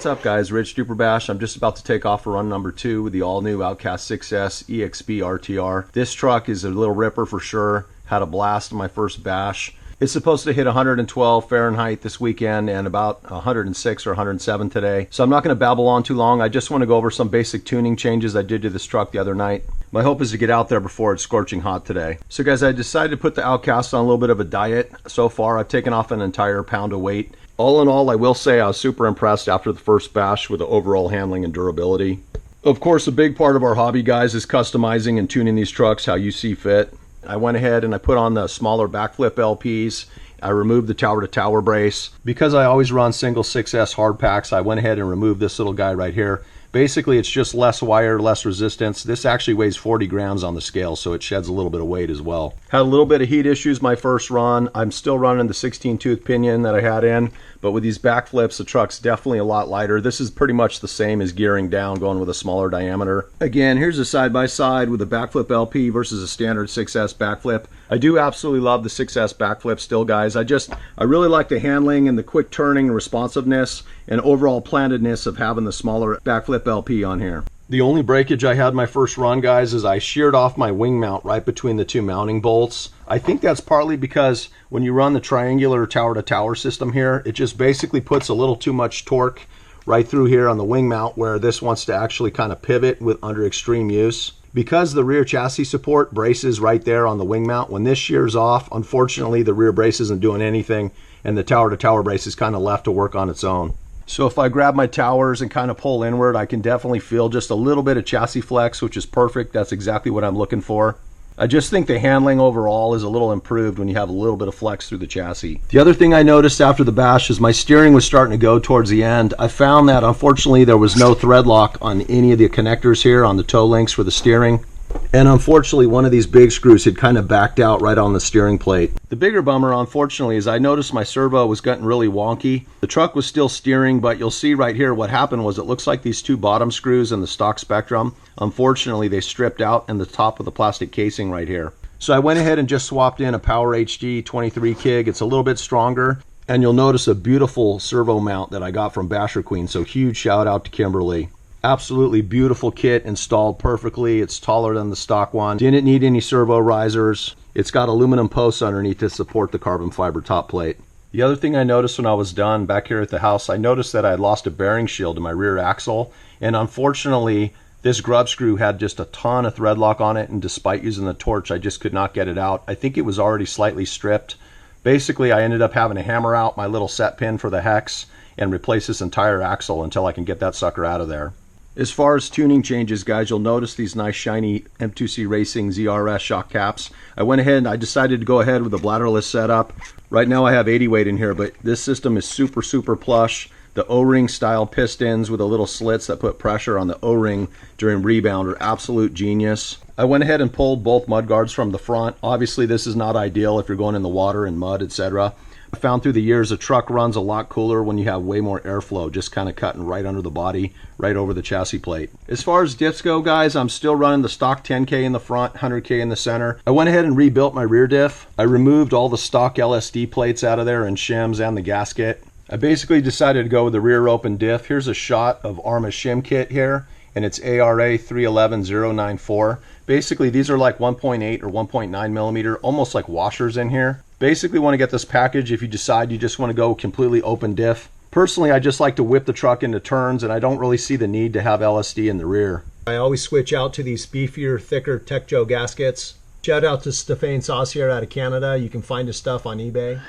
What's up guys, Rich Duper Bash. I'm just about to take off for run number 2 with the all-new Outcast 6S EXB RTR. This truck is a little ripper for sure. Had a blast in my first bash. It's supposed to hit 112 Fahrenheit this weekend and about 106 or 107 today. So I'm not going to babble on too long. I just want to go over some basic tuning changes I did to this truck the other night. My hope is to get out there before it's scorching hot today. So guys, I decided to put the Outcast on a little bit of a diet. So far, I've taken off an entire pound of weight. All in all, I will say I was super impressed after the first bash with the overall handling and durability. Of course, a big part of our hobby, guys, is customizing and tuning these trucks how you see fit. I went ahead and I put on the smaller backflip LPs. I removed the tower-to-tower brace. Because I always run single 6S hard packs, I went ahead and removed this little guy right here. Basically, it's just less wire, less resistance. This actually weighs 40 grams on the scale, so it sheds a little bit of weight as well. Had a little bit of heat issues my first run. I'm still running the 16-tooth pinion that I had in, but with these backflips, the truck's definitely a lot lighter. This is pretty much the same as gearing down, going with a smaller diameter. Again, here's a side-by-side with a backflip LP versus a standard 6S backflip. I do absolutely love the 6S backflip still, guys. I really like the handling and the quick turning and responsiveness and overall plantedness of having the smaller backflip LP on here. The only breakage I had my first run, guys, is I sheared off my wing mount right between the two mounting bolts. I think that's partly because when you run the triangular tower-to-tower system here, it just basically puts a little too much torque right through here on the wing mount where this wants to actually kind of pivot with under extreme use. Because the rear chassis support braces right there on the wing mount, when this shears off, unfortunately the rear brace isn't doing anything and the tower-to-tower brace is kind of left to work on its own. So if I grab my towers and kind of pull inward, I can definitely feel just a little bit of chassis flex, which is perfect. That's exactly what I'm looking for. I just think the handling overall is a little improved when you have a little bit of flex through the chassis. The other thing I noticed after the bash is my steering was starting to go towards the end. I found that unfortunately there was no thread lock on any of the connectors here on the toe links for the steering. And unfortunately, one of these big screws had kind of backed out right on the steering plate. The bigger bummer, unfortunately, is I noticed my servo was getting really wonky. The truck was still steering, but you'll see right here what happened was it looks like these two bottom screws in the stock Spectrum, unfortunately, they stripped out in the top of the plastic casing right here. So I went ahead and just swapped in a Power HD 23 kig. It's a little bit stronger. And you'll notice a beautiful servo mount that I got from Basherqueen. So huge shout out to Kimberly. Absolutely beautiful kit, installed perfectly. It's taller than the stock one. Didn't need any servo risers. It's got aluminum posts underneath to support the carbon fiber top plate. The other thing I noticed when I was done back here at the house, I noticed that I had lost a bearing shield in my rear axle. And unfortunately, this grub screw had just a ton of thread lock on it. And despite using the torch, I just could not get it out. I think it was already slightly stripped. Basically, I ended up having to hammer out my little set pin for the hex and replace this entire axle until I can get that sucker out of there. As far as tuning changes, guys, you'll notice these nice shiny M2C Racing ZRS shock caps. I went ahead and I decided to go ahead with a bladderless setup. Right now I have 80 weight in here, but this system is super plush. The O-ring style pistons with the little slits that put pressure on the O-ring during rebound are absolute genius. I went ahead and pulled both mud guards from the front. Obviously this is not ideal if you're going in the water and mud, etc. I found through the years a truck runs a lot cooler when you have way more airflow, just kind of cutting right under the body, right over the chassis plate. As far as diffs go, guys, I'm still running the stock 10K in the front, 100K in the center. I went ahead and rebuilt my rear diff. I removed all the stock LSD plates out of there and shims and the gasket. I basically decided to go with the rear open diff. Here's a shot of ARRMA shim kit here, and it's ARA 311094. Basically, these are like 1.8 or 1.9 millimeter, almost like washers in here. Basically want to get this package if you decide you just want to go completely open diff. Personally, I just like to whip the truck into turns, and I don't really see the need to have LSD in the rear. I always switch out to these beefier, thicker Tech Joe gaskets. Shout out to Stefan Saucier out of Canada. You can find his stuff on eBay.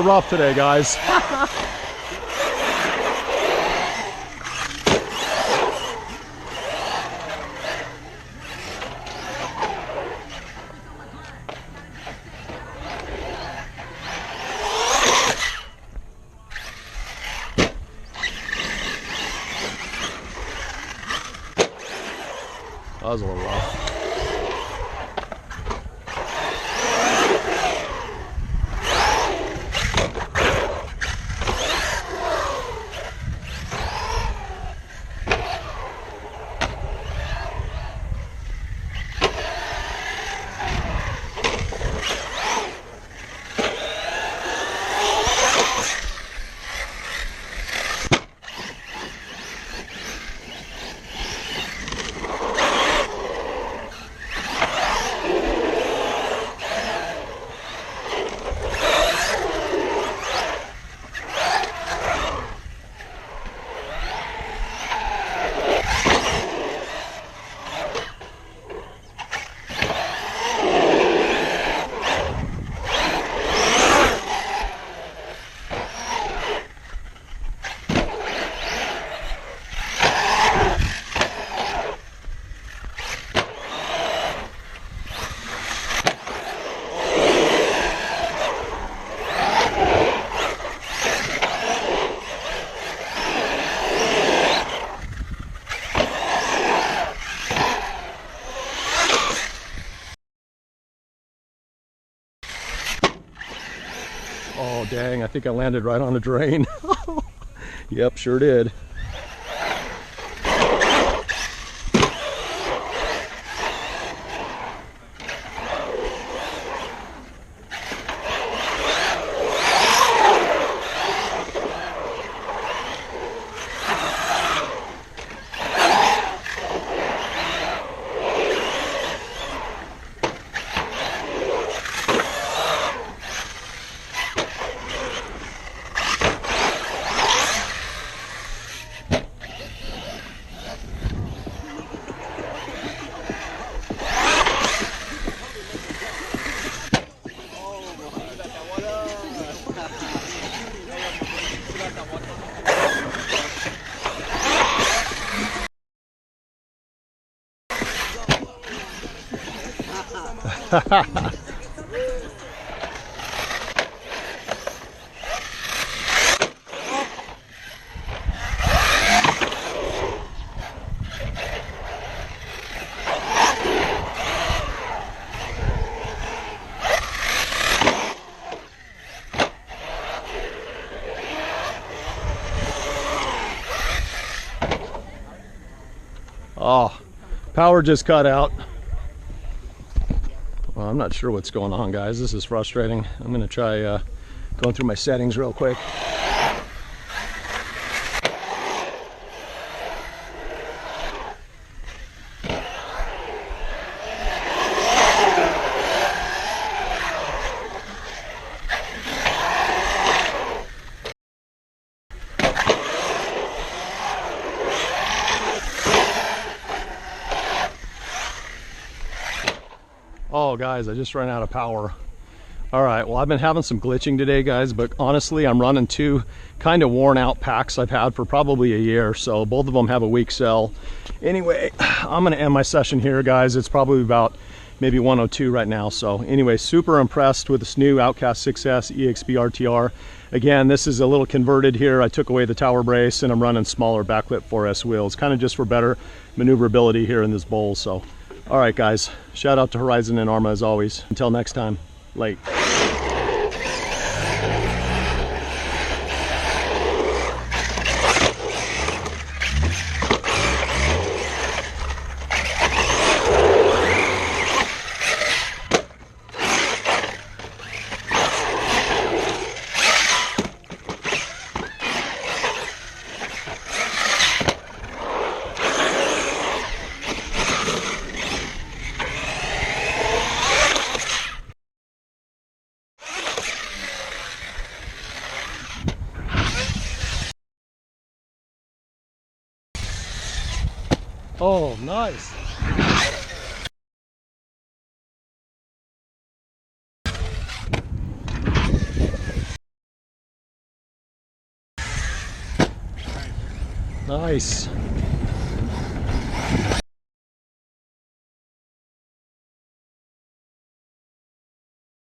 rough today, guys. That was a little rough. Oh dang, I think I landed right on the drain. Yep, sure did. Oh, power just cut out. Well, I'm not sure what's going on, guys. This is frustrating. I'm gonna try going through my settings real quick. Oh guys, I just ran out of power. All right, well, I've been having some glitching today, guys, but honestly, I'm running two kind of worn out packs I've had for probably a year, so both of them have a weak cell. Anyway, I'm gonna end my session here, guys. It's probably about maybe 102 right now. So anyway, super impressed with this new Outcast 6S EXB RTR. Again, this is a little converted here. I took away the tower brace and I'm running smaller backflip 4S wheels, kind of just for better maneuverability here in this bowl. So all right, guys, shout out to Horizon and ARRMA as always. Until next time, late. Oh, nice. Nice.